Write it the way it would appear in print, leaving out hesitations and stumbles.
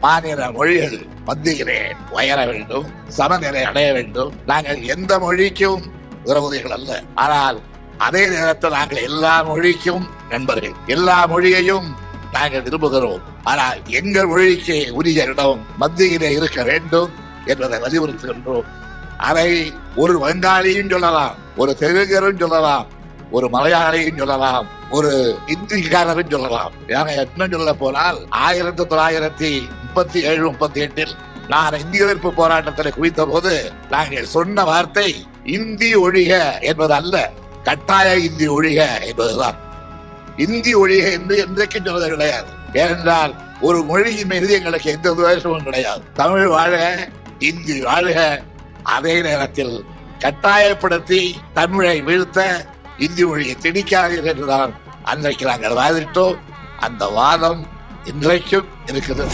மாநில மொழிகள் மத்தியிலே உயர வேண்டும், சமநிலை அடைய வேண்டும். நாங்கள் எந்த மொழிக்கும் விரோதிகள் அல்ல. ஆனால் அதே நேரத்தில் நாங்கள் எல்லா மொழிக்கும் நண்பர்கள். எல்லா மொழியையும் நாங்கள் விரும்புகிறோம். ஆனால் எங்கள் மொழிக்கு உரிய இடம் மத்தியிலே இருக்க வேண்டும் என்பதை வலியுறுத்துகின்றோம். அதை ஒரு வங்காளியும் சொல்லலாம், ஒரு தெலுங்கரும் சொல்லலாம், ஒரு மலையாளியும் சொல்லலாம், ஒரு இந்திக்காரரும் சொல்லலாம். என்ன சொல்ல போனால் 1937-38 நான் இந்திய எதிர்ப்பு போராட்டத்தில் குவித்த போது நாங்கள் சொன்ன வார்த்தை இந்தி ஒழிக என்பது அல்ல, கட்டாய இந்தி ஒழிக என்பதுதான். இந்தி ஒழிக என்று என்றைக்கும் சொல்வது கிடையாது. ஏனென்றால் ஒரு மொழியின் மீது எங்களுக்கு எந்த துவேஷமும் கிடையாது. தமிழ் வாழ்க, இந்தி வாழ்க. அதே நேரத்தில் கட்டாயப்படுத்தி தமிழை வீழ்த்த இந்தி மொழியை திணிக்காதீர்கள் என்றுதான் அன்றைக்கு நாங்கள் வாதிட்டோம். அந்த வாதம் இன்றைக்கும் இருக்கிறது.